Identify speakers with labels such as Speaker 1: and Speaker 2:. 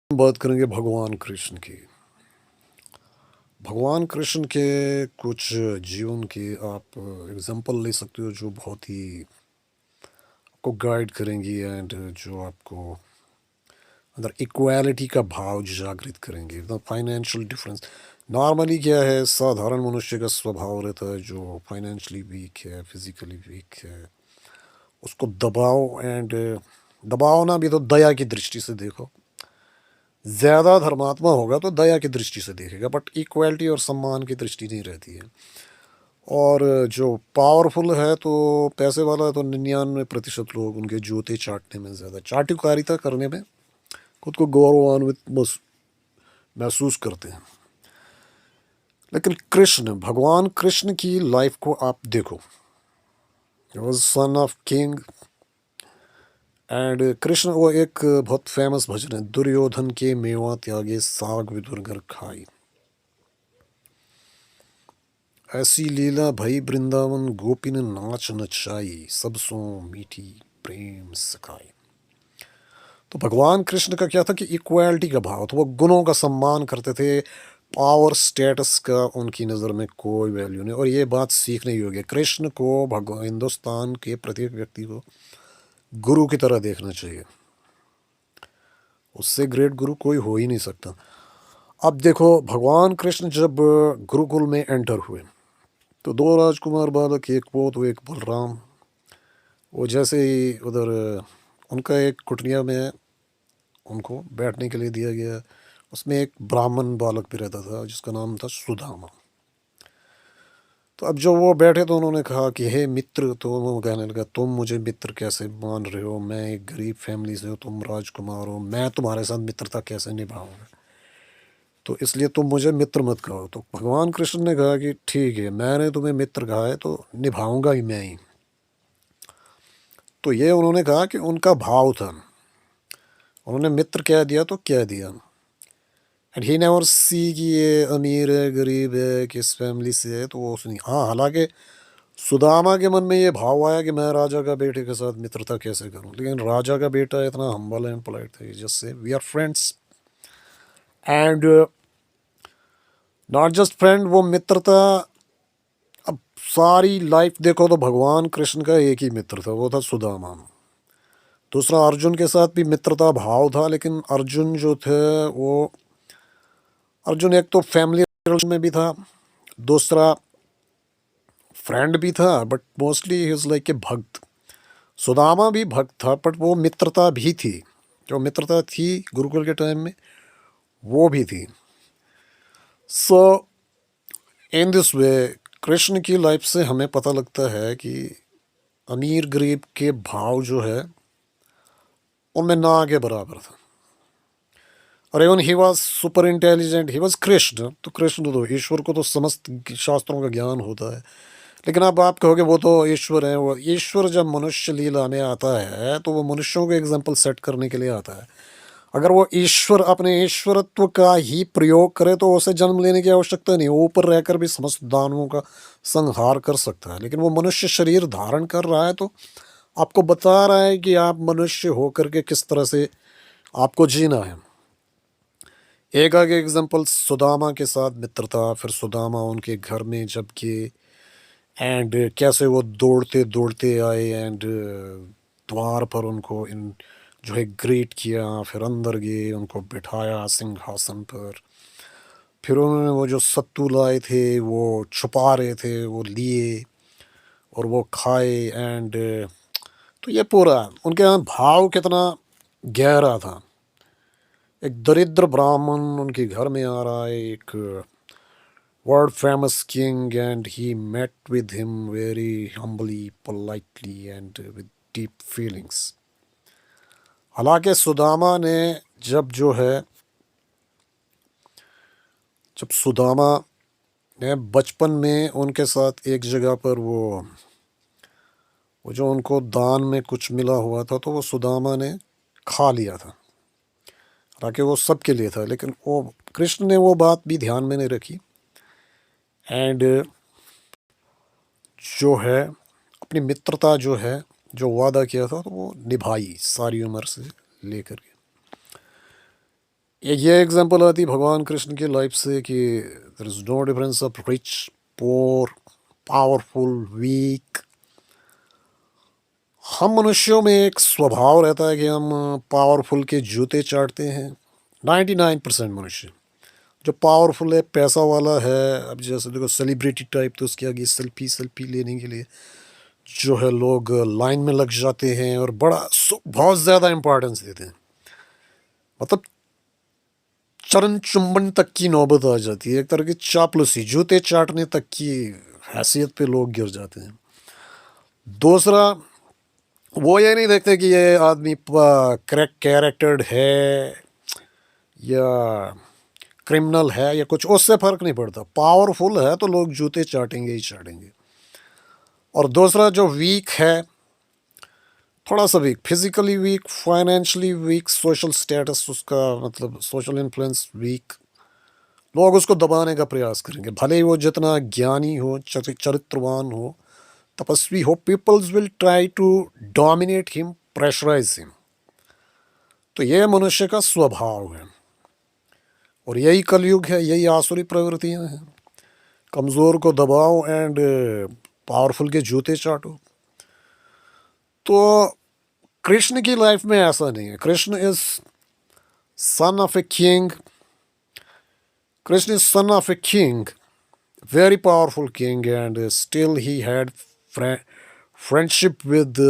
Speaker 1: बात करेंगे भगवान कृष्ण की। भगवान कृष्ण के कुछ जीवन की आप एग्जांपल ले सकते हो जो बहुत ही आपको गाइड करेंगी एंड जो आपको अंदर इक्वालिटी का भाव जागृत करेंगे। द फाइनेंशियल डिफरेंस नॉर्मली क्या है, साधारण मनुष्य का स्वभाव रहता है जो फाइनेंशियली वीक है, फिजिकली वीक है, उसको दबाओ एंड दबाओ ना भी तो दया की दृष्टि से देखो। ज़्यादा धर्मात्मा होगा तो दया की दृष्टि से देखेगा, बट इक्वालिटी और सम्मान की दृष्टि नहीं रहती है। और जो पावरफुल है तो पैसे वाला है तो 99% लोग उनके जूते चाटने में, ज़्यादा चाटुकारिता करने में खुद को गौरवान्वित महसूस करते हैं। लेकिन कृष्ण, भगवान कृष्ण की लाइफ को आप देखो। Was son of king and Krishna, वो एक बहुत फेमस भजन है, दुर्योधन के मेवा त्यागे साग विदुर घर खाई, ऐसी लीला भई वृंदावन गोपिन नाच नचाई, सब सो मीठी प्रेम सखाई। तो भगवान कृष्ण का क्या था कि इक्वालिटी का भाव था, वो गुणों का सम्मान करते थे। पावर स्टेटस का उनकी नज़र में कोई वैल्यू नहीं, और ये बात सीखने योग्य है। कृष्ण को भगवान हिंदुस्तान के प्रत्येक व्यक्ति को गुरु की तरह देखना चाहिए। उससे ग्रेट गुरु कोई हो ही नहीं सकता। अब देखो, भगवान कृष्ण जब गुरुकुल में एंटर हुए तो दो राजकुमार बालक, एक वो तो एक बलराम, वो जैसे ही उधर उनका एक कुटिया में उनको बैठने के लिए दिया गया। उसमें एक ब्राह्मण बालक भी रहता था जिसका नाम था सुदामा। तो अब जो वो बैठे तो उन्होंने कहा कि हे मित्र, तो वो कहने लगा, तुम मुझे मित्र कैसे मान रहे हो? मैं एक गरीब फैमिली से हूँ, तुम राजकुमार हो, मैं तुम्हारे साथ मित्रता कैसे निभाऊंगा? तो इसलिए तुम मुझे मित्र मत कहो। तो भगवान कृष्ण ने कहा कि ठीक है, मैंने तुम्हें मित्र कहा है तो निभाऊंगा ही मैं ही। तो ये उन्होंने कहा कि उनका भाव था, उन्होंने मित्र कह दिया तो कह दिया। एंड ही नेवर सी कि ये अमीर है, गरीब है, किस फैमिली से है, तो वो उसने, हाँ, हालांकि सुदामा के मन में ये भाव आया कि मैं राजा का बेटे के साथ मित्रता कैसे करूं, लेकिन राजा का बेटा इतना हम्बल एंड पोलाइट था, जिससे we are friends and not just friend, वो मित्रता। अब सारी लाइफ देखो तो भगवान कृष्ण का एक ही मित्र था, वो था सुदामा। दूसरा, अर्जुन के साथ भी मित्रता भाव था, लेकिन अर्जुन जो थे वो, अर्जुन एक तो फैमिली रिलेशन में भी था, दूसरा फ्रेंड भी था, but mostly he is like a भक्त। सुदामा भी भक्त था, बट वो मित्रता भी थी, जो मित्रता थी गुरुकुल के टाइम में वो भी थी। सो इन दिस वे कृष्ण की लाइफ से हमें पता लगता है कि अमीर गरीब के भाव जो है उनमें ना के बराबर था। और even he was super intelligent, he was Krishna. तो कृष्ण तो ईश्वर को तो समस्त शास्त्रों का ज्ञान होता है, लेकिन अब आप कहोगे वो तो ईश्वर है। वो ईश्वर जब मनुष्य लीला में आता है तो वो मनुष्यों को एग्जाम्पल सेट करने के लिए आता है। अगर वो ईश्वर अपने ईश्वरत्व का ही प्रयोग करे तो उसे जन्म लेने की आवश्यकता नहीं, वो ऊपर रहकर भी समस्त दानवों का संहार कर सकता है। लेकिन वो मनुष्य शरीर धारण कर रहा है तो आपको बता रहा है कि आप मनुष्य होकर के किस तरह से आपको जीना है। एक आगे एग्जाम्पल, सुदामा के साथ मित्रता, फिर सुदामा उनके घर में जब गए एंड कैसे वो दौड़ते दौड़ते आए एंड द्वार पर उनको इन जो है ग्रेट किया, फिर अंदर गए, उनको बिठाया सिंहासन पर, फिर उन्होंने वो जो सत्तू लाए थे वो छुपा रहे थे, वो लिए और वो खाए एंड तो ये पूरा उनके यहाँ भाव कितना गहरा था। एक दरिद्र ब्राह्मण उनके घर में आ रहा है, एक world famous king, and he met with him very humbly, politely, and with deep feelings. हालांकि सुदामा ने जब जो है जब सुदामा ने बचपन में उनके साथ एक जगह पर वो जो उनको दान में कुछ मिला हुआ था तो वो सुदामा ने खा लिया था। हालांकि वो सबके लिए था, लेकिन वो कृष्ण ने वो बात भी ध्यान में नहीं रखी एंड जो है अपनी मित्रता जो है, जो वादा किया था तो वो निभाई सारी उम्र से लेकर के। ये एग्जांपल आती भगवान कृष्ण की लाइफ से कि there is no difference of rich poor powerful weak. हम मनुष्यों में एक स्वभाव रहता है कि हम पावरफुल के जूते चाटते हैं। 99% मनुष्य जो पावरफुल है पैसा वाला है, अब जैसे देखो सेलिब्रिटी टाइप, तो उसके आगे सेल्फी सेल्फी लेने के लिए जो है लोग लाइन में लग जाते हैं और बहुत ज़्यादा इम्पोर्टेंस देते हैं। मतलब चरण चुंबन तक की नौबत आ जाती है, एक तरह की चापलूसी, जूते चाटने तक की हैसियत पे लोग गिर जाते हैं। दूसरा, वो ये नहीं देखते कि ये आदमी क्रैक कैरेक्टर्ड है या क्रिमिनल है या कुछ, उससे फर्क नहीं पड़ता। पावरफुल है तो लोग जूते चाटेंगे ही चाटेंगे। और दूसरा जो वीक है, थोड़ा सा weak, physically weak, financially weak, social status उसका मतलब सोशल इन्फ्लुएंस वीक, लोग उसको दबाने का प्रयास करेंगे, भले ही वो जितना ज्ञानी हो, चरित्रवान हो, तपस्वी हो, peoples will try to dominate him, pressurise him. तो ये मनुष्य का स्वभाव है और यही कलयुग है, यही आसुरी प्रवृत्तियां हैं। कमज़ोर को दबाओ एंड पावरफुल के जूते चाटो। तो कृष्ण की लाइफ में ऐसा नहीं है। Krishna is son of a king, Krishna is son of a king, very powerful king, and still he had friendship with